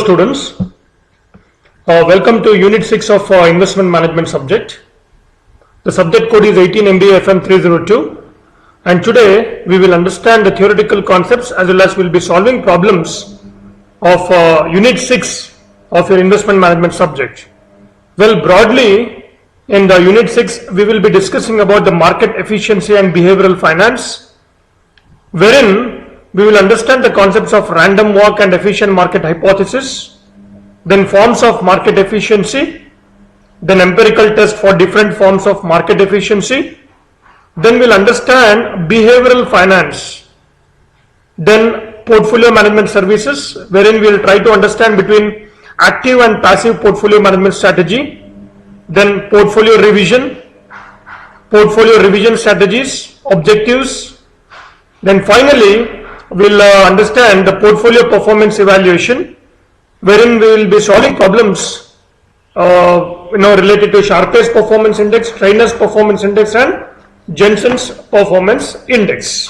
students, welcome to Unit 6 of Investment Management subject. The subject code is 18 MBA FM 302, and today we will understand the theoretical concepts as well as we will be solving problems of Unit 6 of your Investment Management subject. Well, broadly in the Unit 6 we will be discussing about the market efficiency and behavioral finance, wherein we will understand the concepts of random walk and efficient market hypothesis, then forms of market efficiency, then empirical test for different forms of market efficiency, then we'll understand behavioral finance, then portfolio management services, wherein we'll try to understand between active and passive portfolio management strategy, then portfolio revision strategies, objectives, then finally we'll understand the portfolio performance evaluation, wherein we will be solving problems related to Sharpe's performance index, Trainer's performance index, and Jensen's performance index.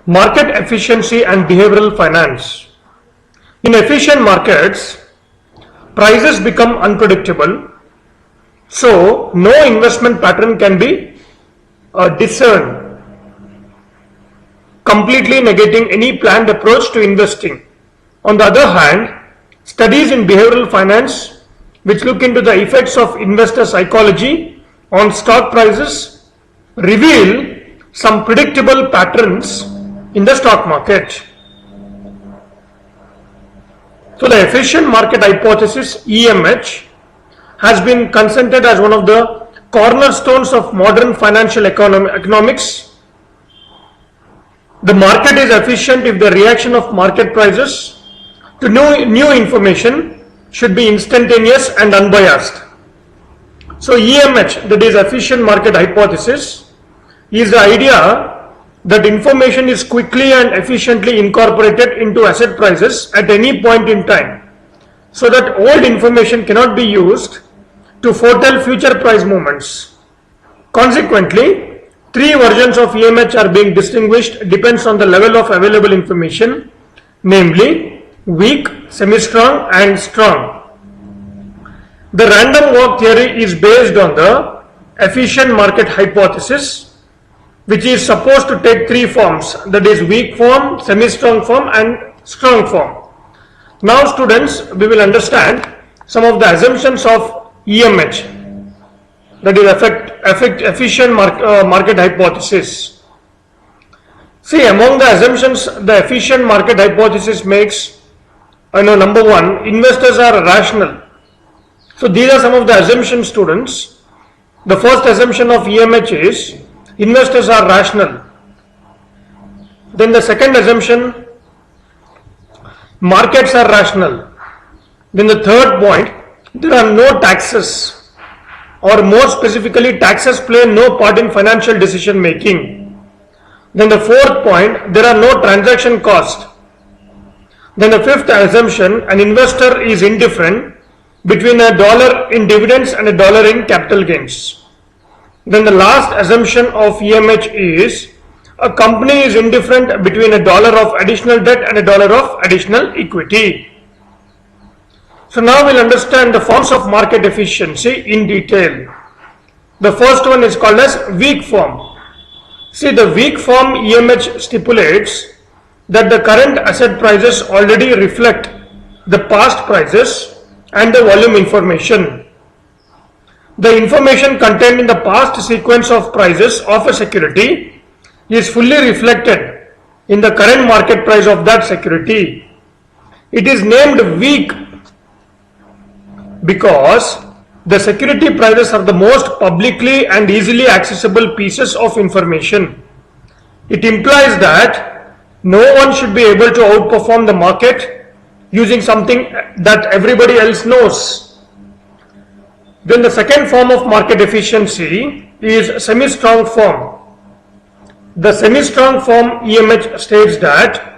Market efficiency and behavioral finance. In efficient markets, prices become unpredictable, so no investment pattern can be discerned, completely negating any planned approach to investing. On the other hand, studies in behavioral finance, which look into the effects of investor psychology on stock prices, reveal some predictable patterns in the stock market. So the efficient market hypothesis, EMH, has been consented as one of the cornerstones of modern financial economics. The market is efficient if the reaction of market prices to new information should be instantaneous and unbiased. So EMH, that is efficient market hypothesis, is the idea that information is quickly and efficiently incorporated into asset prices at any point in time, so that old information cannot be used to foretell future price movements. Consequently, three versions of EMH are being distinguished depends on the level of available information, namely weak, semi-strong, and strong. The random walk theory is based on the efficient market hypothesis, which is supposed to take three forms, that is weak form, semi-strong form, and strong form. Now students, we will understand some of the assumptions of EMH, that is efficient market hypothesis. See, among the assumptions the efficient market hypothesis makes, number one, investors are rational. So these are some of the assumptions, students. The first assumption of EMH is investors are rational. Then the second assumption, markets are rational. Then the third point, there are no taxes, or more specifically taxes play no part in financial decision making. Then the fourth point, there are no transaction costs. Then the fifth assumption, an investor is indifferent between $1 in dividends and $1 in capital gains. Then the last assumption of EMH is a company is indifferent between $1 of additional debt and $1 of additional equity. So now we'll understand the forms of market efficiency in detail. The first one is called as weak form. See, the weak form EMH stipulates that the current asset prices already reflect the past prices and the volume information. The information contained in the past sequence of prices of a security is fully reflected in the current market price of that security. It is named weak because the security prices are the most publicly and easily accessible pieces of information. It implies that no one should be able to outperform the market using something that everybody else knows. Then the second form of market efficiency is semi-strong form. The semi-strong form EMH states that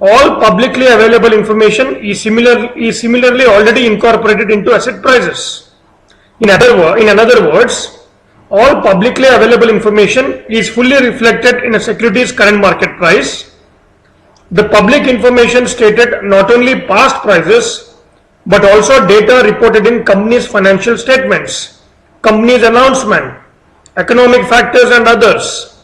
all publicly available information is similarly already incorporated into asset prices. In other words, all publicly available information is fully reflected in a security's current market price, The public information stated not only past prices but also data reported in company's financial statements, company's announcement, economic factors and others.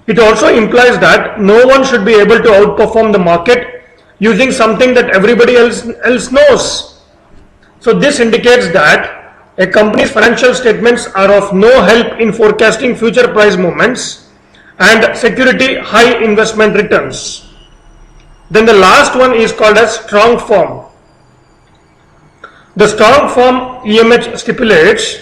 It also implies that no one should be able to outperform the market using something that everybody else knows. So this indicates that a company's financial statements are of no help in forecasting future price movements and security high investment returns. Then the last one is called as strong form. The strong form EMH stipulates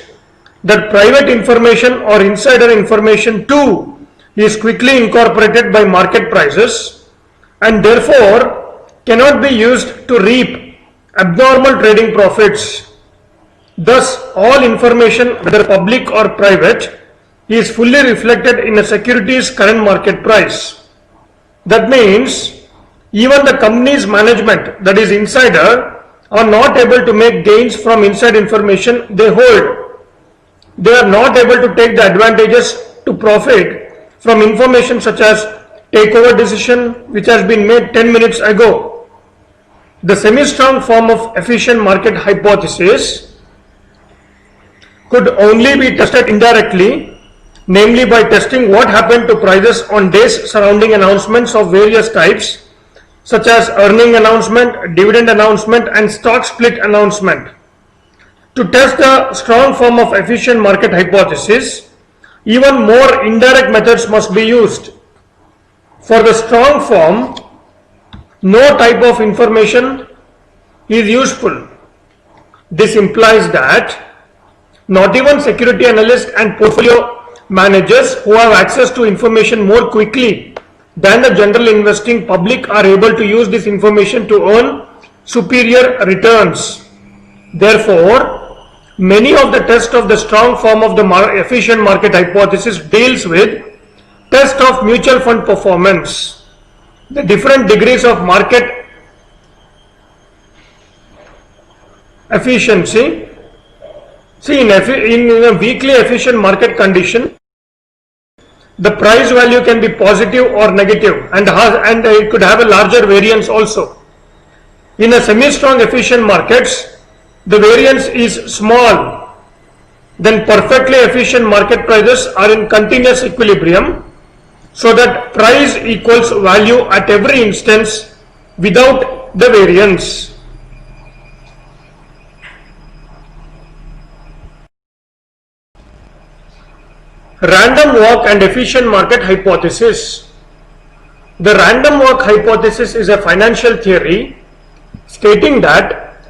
that private information or insider information too is quickly incorporated by market prices and therefore cannot be used to reap abnormal trading profits. Thus, all information, whether public or private, is fully reflected in a security's current market price. That means even the company's management, that is insider, are not able to make gains from inside information they hold. They are not able to take the advantages to profit from information such as takeover decision which has been made 10 minutes ago. The semi-strong form of efficient market hypothesis could only be tested indirectly, namely by testing what happened to prices on days surrounding announcements of various types such as earning announcement, dividend announcement and stock split announcement. To test the strong form of efficient market hypothesis, even more indirect methods must be used. For the strong form, no type of information is useful. This implies that not even security analysts and portfolio managers who have access to information more quickly than the general investing public are able to use this information to earn superior returns. Therefore, many of the tests of the strong form of the efficient market hypothesis deals with test of mutual fund performance, the different degrees of market efficiency. See, in a weakly efficient market condition, the price value can be positive or negative and it could have a larger variance also. In a semi-strong efficient markets, the variance is small. Then perfectly efficient market prices are in continuous equilibrium so that price equals value at every instance without the variance. Random walk and efficient market hypothesis. The random walk hypothesis is a financial theory stating that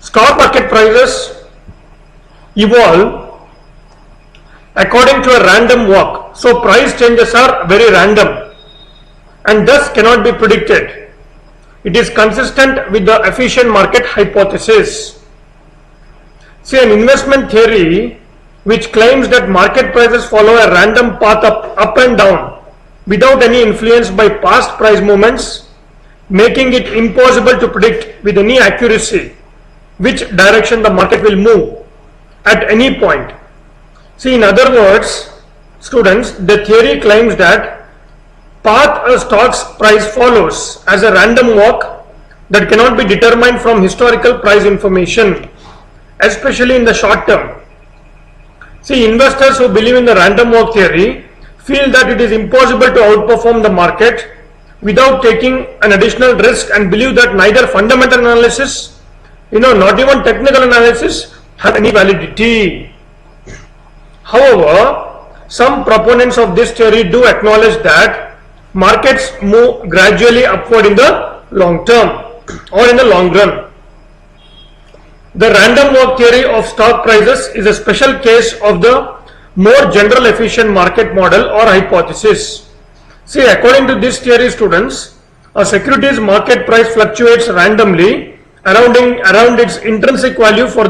stock market prices evolve according to a random walk. So price changes are very random and thus cannot be predicted. It is consistent with the efficient market hypothesis. See, an investment theory which claims that market prices follow a random path up and down without any influence by past price movements, making it impossible to predict with any accuracy which direction the market will move at any point. See, in other words, students, the theory claims that path a stock's price follows as a random walk that cannot be determined from historical price information, especially in the short term. See, investors who believe in the random walk theory feel that it is impossible to outperform the market without taking an additional risk and believe that neither fundamental analysis, not even technical analysis have any validity. However, some proponents of this theory do acknowledge that markets move gradually upward in the long term or in the long run. The random walk theory of stock prices is a special case of the more general efficient market model or hypothesis. See, according to this theory, students, a securities market price fluctuates randomly around its intrinsic value for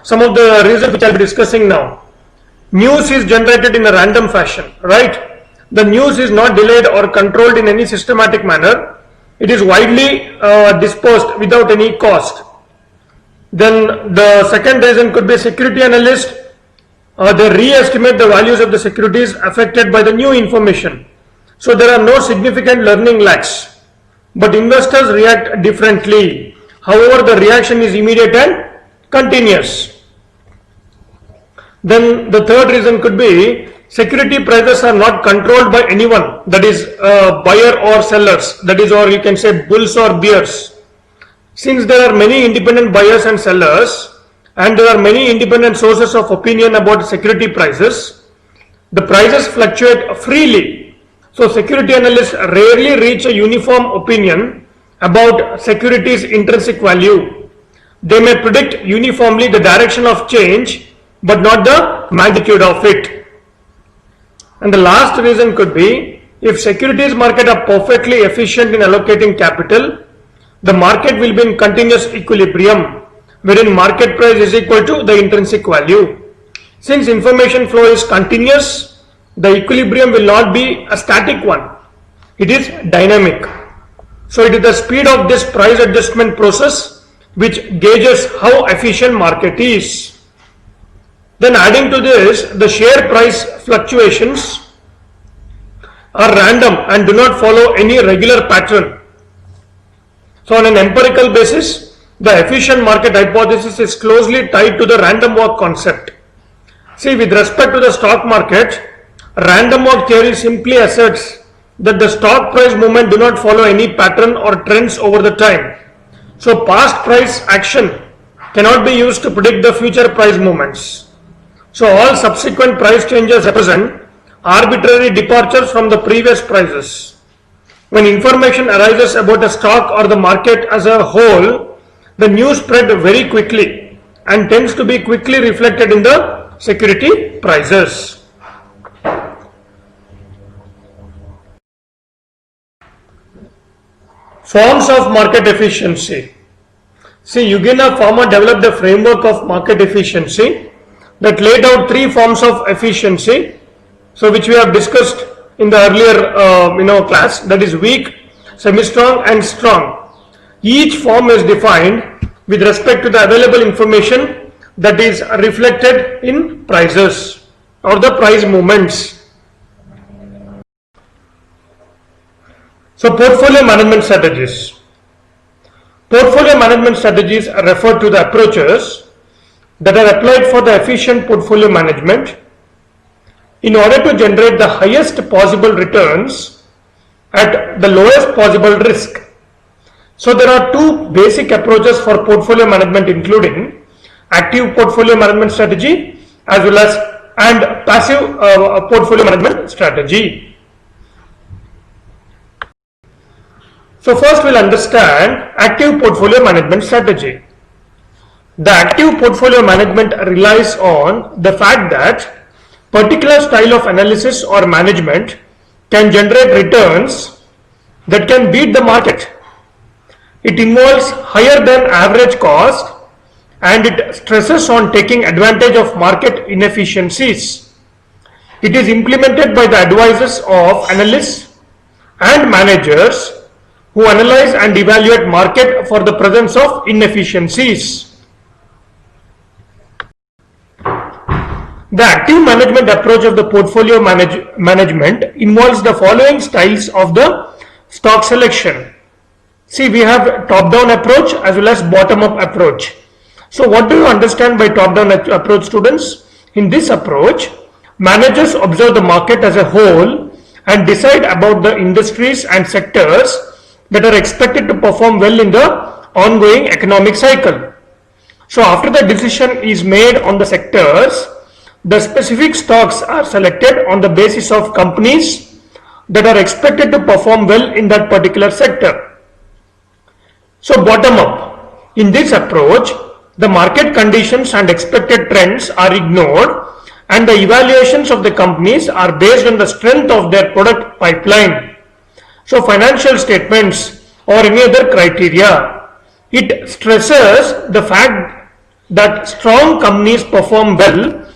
some of the reasons which I will be discussing now. News is generated in a random fashion, right? The news is not delayed or controlled in any systematic manner. It is widely dispersed without any cost. Then the second reason could be security analyst. They re-estimate the values of the securities affected by the new information. So there are no significant learning lags, but investors react differently. However, the reaction is immediate and continuous. Then the third reason could be security prices are not controlled by anyone, that is buyer or sellers, that is, or you can say bulls or bears. Since there are many independent buyers and sellers and there are many independent sources of opinion about security prices, the prices fluctuate freely. So security analysts rarely reach a uniform opinion about securities' intrinsic value. They may predict uniformly the direction of change but not the magnitude of it. And the last reason could be, if securities market are perfectly efficient in allocating capital, the market will be in continuous equilibrium, wherein market price is equal to the intrinsic value. Since information flow is continuous, the equilibrium will not be a static one. It is dynamic. So it is the speed of this price adjustment process which gauges how efficient market is. Then adding to this, the share price fluctuations are random and do not follow any regular pattern. So on an empirical basis, the efficient market hypothesis is closely tied to the random walk concept. See, with respect to the stock market, random walk theory simply asserts that the stock price movement do not follow any pattern or trends over the time. So past price action cannot be used to predict the future price movements. So all subsequent price changes represent arbitrary departures from the previous prices. When information arises about a stock or the market as a whole, the news spread very quickly and tends to be quickly reflected in the security prices. Forms of market efficiency. See, Yugina Pharma developed a framework of market efficiency that laid out three forms of efficiency, so which we have discussed in the earlier class, that is weak, semi-strong and strong. Each form is defined with respect to the available information that is reflected in prices or the price movements. So portfolio management strategies. Portfolio management strategies refer to the approaches that are applied for the efficient portfolio management in order to generate the highest possible returns at the lowest possible risk. So there are two basic approaches for portfolio management, including active portfolio management strategy as well as passive portfolio management strategy. So first we'll understand active portfolio management strategy. The active portfolio management relies on the fact that particular style of analysis or management can generate returns that can beat the market. It involves higher than average cost and it stresses on taking advantage of market inefficiencies. It is implemented by the advisors of analysts and managers who analyze and evaluate market for the presence of inefficiencies. The active management approach of the portfolio management involves the following styles of the stock selection. See, we have top-down approach as well as bottom-up approach. So what do you understand by top-down approach, students? In this approach, managers observe the market as a whole and decide about the industries and sectors that are expected to perform well in the ongoing economic cycle. So after the decision is made on the sectors, the specific stocks are selected on the basis of companies that are expected to perform well in that particular sector. So bottom up, in this approach, the market conditions and expected trends are ignored and the evaluations of the companies are based on the strength of their product pipeline. So financial statements or any other criteria. It stresses the fact that strong companies perform well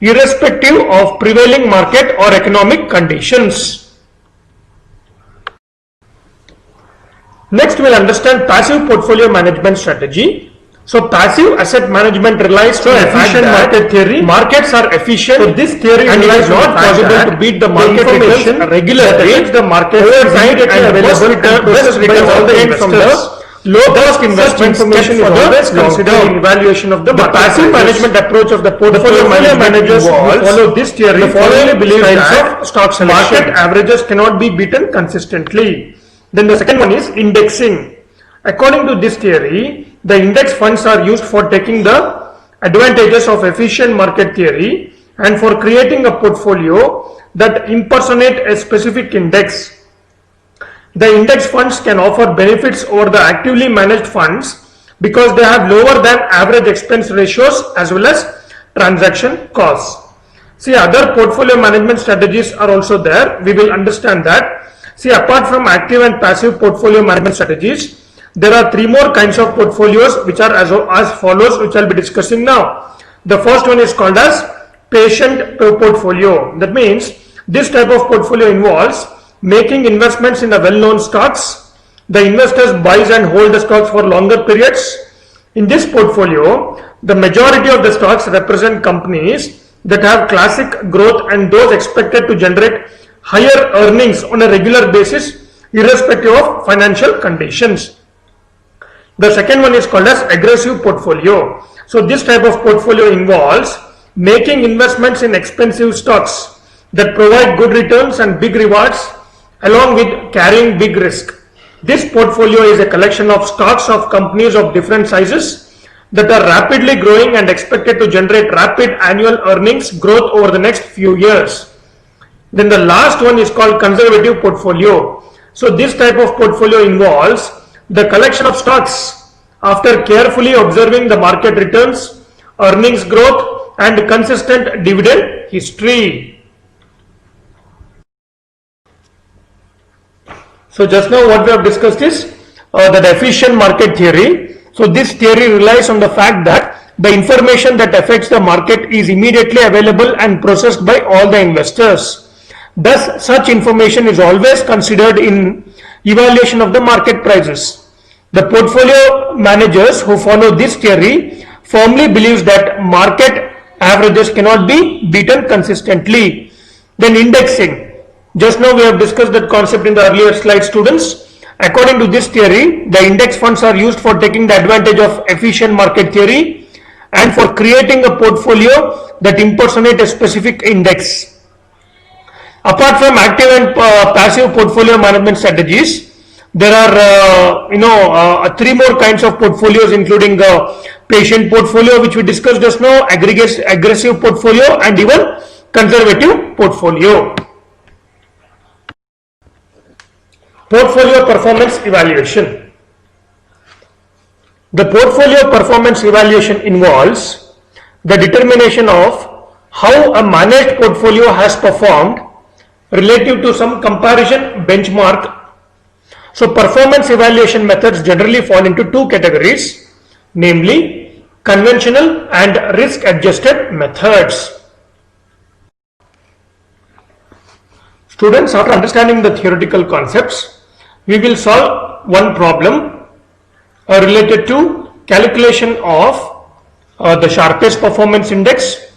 irrespective of prevailing market or economic conditions. Next, we'll understand passive portfolio management strategy. So passive asset management relies on efficient market theory. Markets are efficient. So this theory and it is not possible to beat the market returns regularly. The market is immediately available and best returns obtained from the low cost investment information is always considered in evaluation of the passive management approach of the portfolio managers who follow this theory. The following believes that stock selection market averages cannot be beaten consistently. Then the second one is indexing. According to this theory, the index funds are used for taking the advantages of efficient market theory and for creating a portfolio that impersonate a specific index. The index funds can offer benefits over the actively managed funds because they have lower than average expense ratios as well as transaction costs. See, other portfolio management strategies are also there. We will understand that. See, apart from active and passive portfolio management strategies, there are three more kinds of portfolios which are as follows, which I'll be discussing now. The first one is called as patient portfolio. That means this type of portfolio involves making investments in a well-known stocks. The investors buys and hold the stocks for longer periods. In this portfolio, the majority of the stocks represent companies that have classic growth and those expected to generate higher earnings on a regular basis irrespective of financial conditions. The second one is called as aggressive portfolio. So this type of portfolio involves making investments in expensive stocks that provide good returns and big rewards along with carrying big risk. This portfolio is a collection of stocks of companies of different sizes that are rapidly growing and expected to generate rapid annual earnings growth over the next few years. Then the last one is called conservative portfolio. So this type of portfolio involves the collection of stocks after carefully observing the market returns, earnings growth and consistent dividend history. So just now what we have discussed is the efficient market theory. So this theory relies on the fact that the information that affects the market is immediately available and processed by all the investors. Thus, such information is always considered in evaluation of the market prices. The portfolio managers who follow this theory firmly believes that market averages cannot be beaten consistently. Then indexing. Just now we have discussed that concept in the earlier slide, students. According to this theory, the index funds are used for taking the advantage of efficient market theory and for creating a portfolio that impersonate a specific index. Apart from active and passive portfolio management strategies, there are three more kinds of portfolios, including the patient portfolio, which we discussed just now, aggressive portfolio, and even conservative portfolio. Portfolio performance evaluation. The portfolio performance evaluation involves the determination of how a managed portfolio has performed relative to some comparison benchmark. So performance evaluation methods generally fall into two categories, namely conventional and risk adjusted methods. Students, after understanding the theoretical concepts, we will solve one problem related to calculation of the Sharpe's performance index,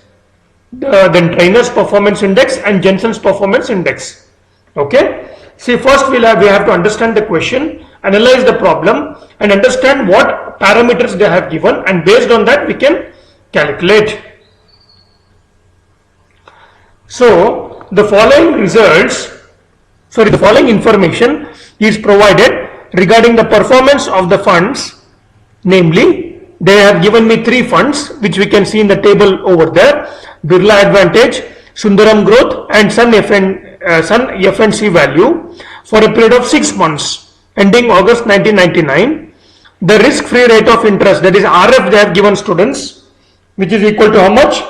then Trainer's performance index and Jensen's performance index. Okay. See, first we have to understand the question, analyze the problem and understand what parameters they have given, and based on that we can calculate. So the following the following information is provided regarding the performance of the funds. Namely, they have given me three funds which we can see in the table over there: Birla Advantage, Sundaram Growth and Sun FNC Value for a period of 6 months ending August 1999. The risk-free rate of interest, that is RF, they have given students, which is equal to how much?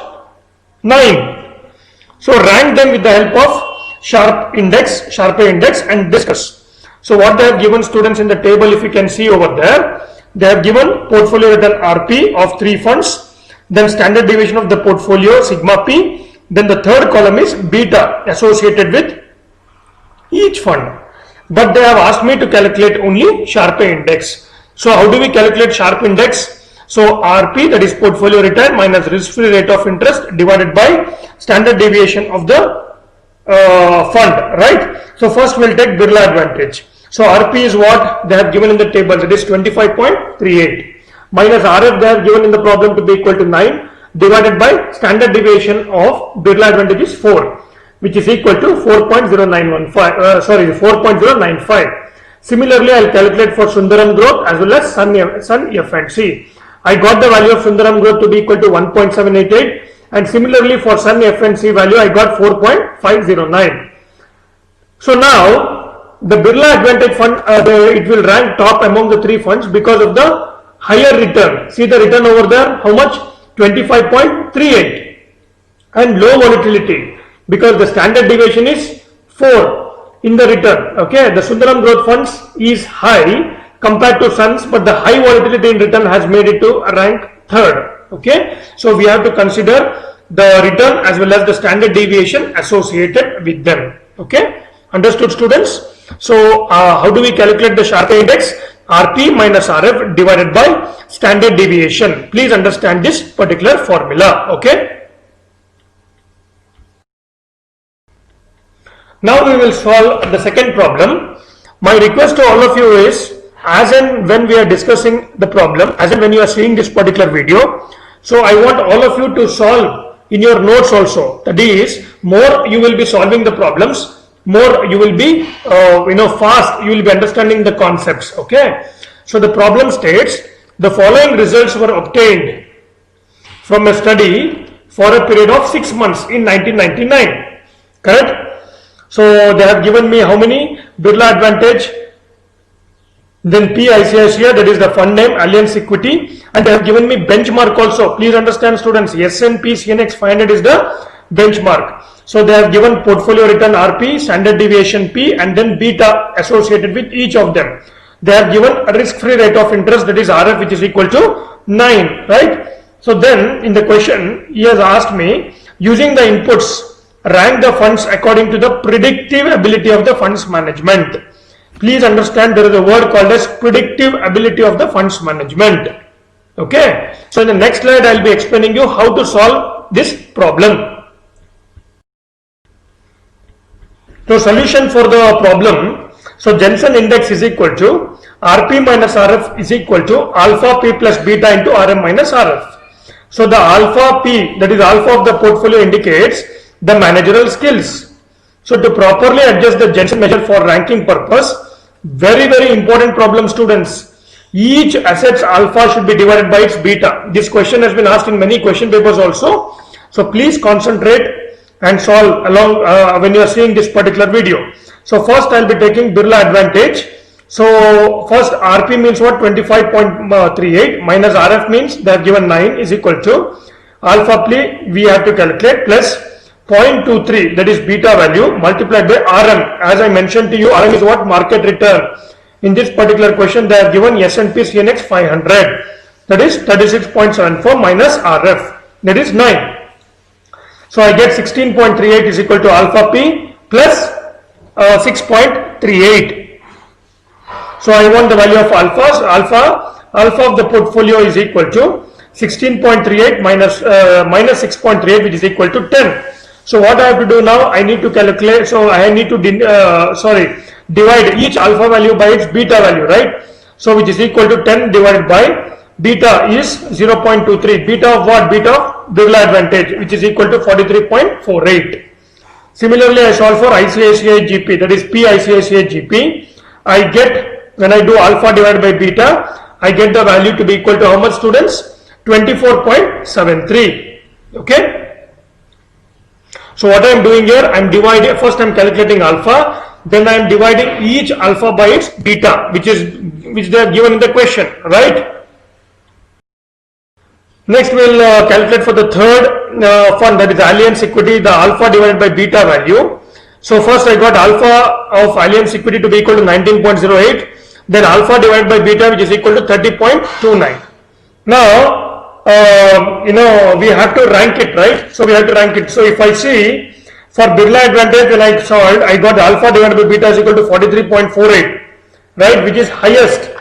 9. So rank them with the help of Sharpe index and discuss. So what they have given students in the table, if you can see over there, they have given portfolio return RP of 3 funds, then standard deviation of the portfolio sigma p, then the third column is beta associated with each fund. But they have asked me to calculate only Sharpe index. So how do we calculate Sharpe index? So RP, that is portfolio return minus risk-free rate of interest divided by standard deviation of the fund, right? So first we'll take Birla Advantage. So RP is what they have given in the table, that is 25.38 minus RF they have given in the problem to be equal to 9 divided by standard deviation of Birla Advantage is 4, which is equal to 4.95. Similarly, I will calculate for Sundaram Growth as well as Sun F&C. I got the value of Sundaram Growth to be equal to 1.788, and similarly for Sun F&C value I got 4.509. So now the Birla Advantage fund, it will rank top among the three funds because of the higher return. See the return over there, how much? 25.38, and low volatility because the standard deviation is 4 in the return. Okay, the Sundaram Growth funds is high compared to Suns, but the high volatility in return has made it to rank third. Okay, so we have to consider the return as well as the standard deviation associated with them. Okay, understood, students? So how do we calculate the Sharpe index? RP minus RF divided by standard deviation. Please understand this particular formula. Okay. Now we will solve the second problem. My request to all of you is, as and when we are discussing the problem, as and when you are seeing this particular video, so I want all of you to solve in your notes also. That is, more you will be solving the problems, more you will be fast, you will be understanding the concepts. Okay, so the problem states the following results were obtained from a study for a period of 6 months in 1999. Correct? So they have given me how many? Birla Advantage, then PICICI, that is the fund name, Allianz Equity, and they have given me benchmark also. Please understand, students, S&P CNX 500 is the benchmark. So they have given portfolio return RP, standard deviation P, and then beta associated with each of them. They have given a risk-free rate of interest, that is RF, which is equal to 9, right? So then in the question, he has asked me, using the inputs, rank the funds according to the predictive ability of the funds management. Please understand, there is a word called as predictive ability of the funds management. Okay. So in the next slide, I will be explaining you how to solve this problem. So solution for the problem. So Jensen index is equal to RP minus RF is equal to alpha P plus beta into RM minus RF. So the alpha P, that is alpha of the portfolio, indicates the managerial skills. So to properly adjust the Jensen measure for ranking purpose, very important problem, students. Each asset's alpha should be divided by its beta. This question has been asked in many question papers also. So please concentrate and solve along when you are seeing this particular video. So first I will be taking Birla Advantage. So first RP means what? 25.38 minus RF means they have given 9 is equal to alpha P we have to calculate plus 0.23, that is beta value, multiplied by RM. As I mentioned to you, RM is what? Market return. In this particular question they have given S&P CNX 500, that is 36.74 minus RF, that is 9. So I get 16.38 is equal to alpha P plus 6.38. So I want the value of alphas. Alpha of the portfolio is equal to 16.38 minus 6.38, which is equal to 10. So what I have to do now? I need to calculate. So I need to divide each alpha value by its beta value, right? So which is equal to 10 divided by beta is 0.23. Beta of what? Beta of Birla Advantage, which is equal to 43.48. Similarly, I solve for ICICI GP, that is PICICI GP. I get, when I do alpha divided by beta, I get the value to be equal to how much, students? 24.73. Okay. So what I am doing here, I am dividing, first I am calculating alpha, then I am dividing each alpha by its beta, which they have given in the question, right? Next we will calculate for the third fund, that is Allianz Equity, the alpha divided by beta value. So first I got alpha of Allianz Equity to be equal to 19.08, then alpha divided by beta, which is equal to 30.29. Now we have to rank it, right? So we have to rank it. So if I see for Birla Advantage, when I solved, I got alpha divided by beta is equal to 43.48, right, which is highest.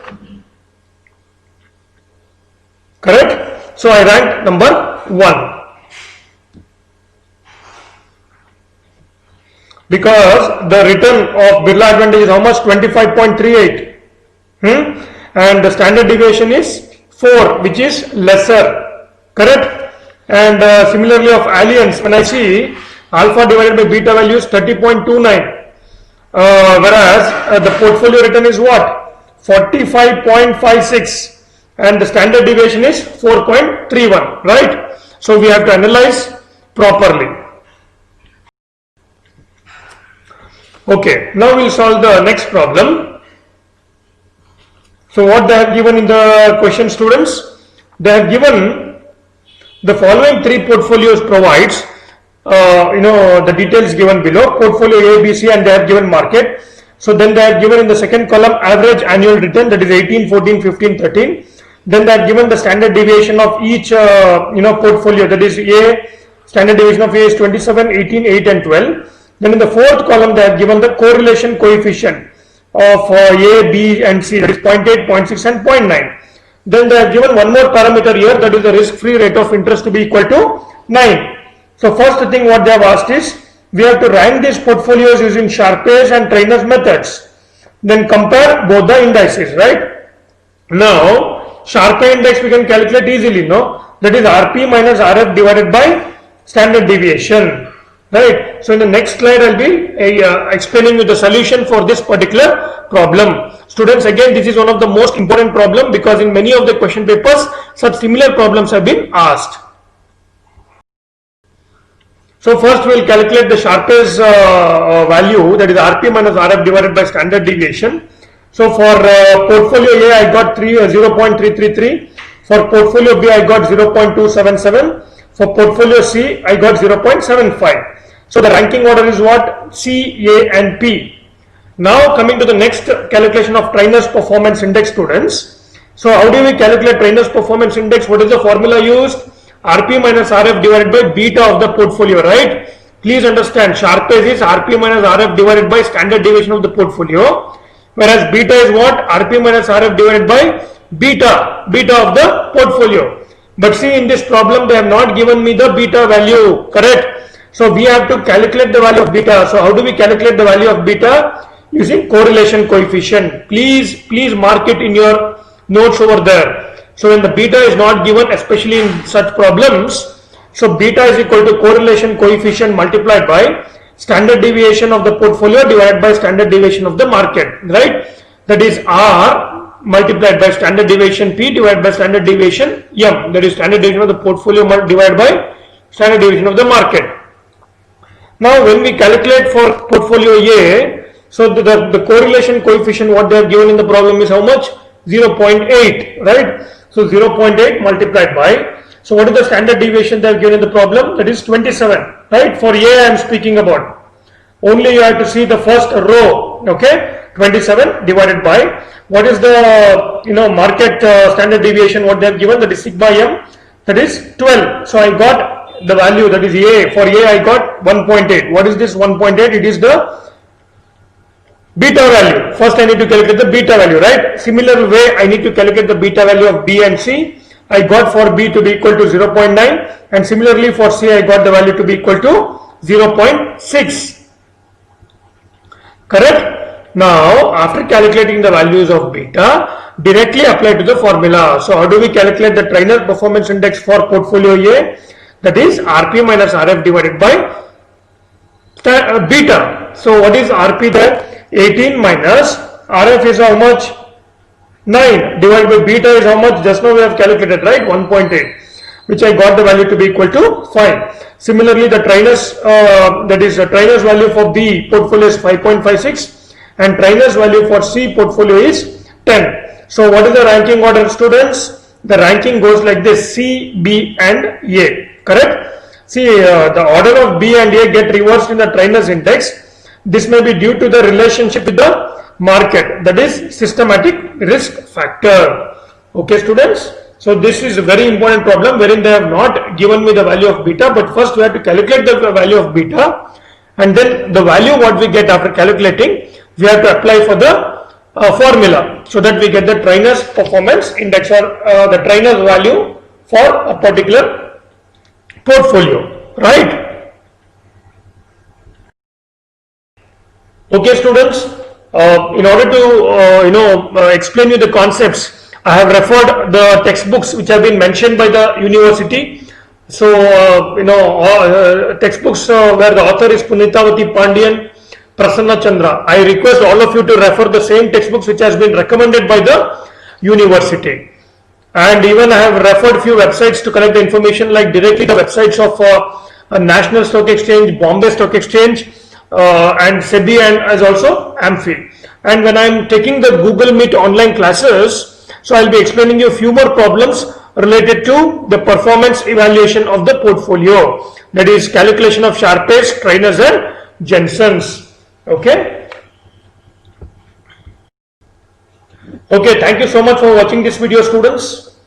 Correct? So I ranked number 1. Because the return of Birla Advantage is how much? 25.38. And the standard deviation is 4, which is lesser. Correct? And similarly of Allianz, when I see alpha divided by beta value is 30.29. Whereas the portfolio return is what? 45.56. And the standard deviation is 4.31. Right? So we have to analyze properly. Okay, now we'll solve the next problem. So what they have given in the question, students? They have given the following 3 portfolios provides, the details given below, portfolio A, B, C, and they have given market. So then they have given in the second column average annual return, that is 18, 14, 15, 13. Then they have given the standard deviation of each, portfolio, that is A, standard deviation of A is 27, 18, 8 and 12. Then in the fourth column, they have given the correlation coefficient of A, B and C, that is 0.8, 0.6 and 0.9. Then they have given one more parameter here, that is the risk-free rate of interest to be equal to 9. So first thing what they have asked is, we have to rank these portfolios using Sharpe's and Trainer's methods. Then compare both the indices, right? Now, Sharpe index we can calculate easily, no? That is RP minus RF divided by standard deviation. Right. So in the next slide, I'll be explaining you the solution for this particular problem. Students, again, this is one of the most important problem because in many of the question papers, such similar problems have been asked. So first we will calculate the Sharpe's value, that is RP minus RF divided by standard deviation. So for portfolio A, I got 0.333. For portfolio B, I got 0.277. For portfolio C, I got 0.75. So the ranking order is what? C, A and P. Now coming to the next calculation of Trainer's performance index, students. So how do we calculate Trainer's performance index? What is the formula used? RP minus RF divided by beta of the portfolio, right? Please understand, Sharpe's is RP minus RF divided by standard deviation of the portfolio. Whereas beta is what? RP minus RF divided by beta of the portfolio. But see, in this problem, they have not given me the beta value, correct? So we have to calculate the value of beta. So how do we calculate the value of beta? Using correlation coefficient. Please mark it in your notes over there. So when the beta is not given, especially in such problems, so beta is equal to correlation coefficient multiplied by standard deviation of the portfolio divided by standard deviation of the market, right? That is R multiplied by standard deviation P divided by standard deviation M, that is standard deviation of the portfolio divided by standard deviation of the market. Now when we calculate for portfolio A, so the correlation coefficient what they have given in the problem is how much? 0.8, right? So 0.8 multiplied by, so what is the standard deviation they have given in the problem? That is 27, right? For A I am speaking about. Only you have to see the first row, okay? 27 divided by, what is the market standard deviation what they have given? That is sigma M, that is 12. So I got the value, that is A. For A I got 1.8. What is this 1.8? It is the beta value. First I need to calculate the beta value, right? Similar way I need to calculate the beta value of B and C. I got for B to be equal to 0.9 and similarly for C I got the value to be equal to 0.6. Correct? Now after calculating the values of beta, directly apply to the formula. So how do we calculate the Trainer performance index for portfolio A? That is RP minus RF divided by beta. So what is RP there? 18 minus RF is how much? 9 divided by beta is how much? Just now we have calculated, right? 1.8, which I got the value to be equal to 5. Similarly, the Trainer's Trainer's value for B portfolio is 5.56 and Trainer's value for C portfolio is 10. So what is the ranking order, students? The ranking goes like this: C, B and A. Correct? See, the order of B and A get reversed in the Trainer's index. This may be due to the relationship with the market, that is systematic risk factor. Okay, students? So this is a very important problem wherein they have not given me the value of beta, but first we have to calculate the value of beta and then the value what we get after calculating, we have to apply for the formula so that we get the trainer's performance index or the trainer's value for a particular portfolio, right? Okay, students, in order to explain you the concepts, I have referred the textbooks which have been mentioned by the university. So textbooks where the author is Punitavati Pandian, Prasanna Chandra. I request all of you to refer the same textbooks which has been recommended by the university. And even I have referred few websites to collect the information, like directly the websites of National Stock Exchange, Bombay Stock Exchange, and SEBI, and as also AMFI. And when I am taking the Google Meet online classes, so I will be explaining you a few more problems related to the performance evaluation of the portfolio, that is calculation of Sharpe's, Trainers and Jensen's. Okay. Okay, thank you so much for watching this video, students.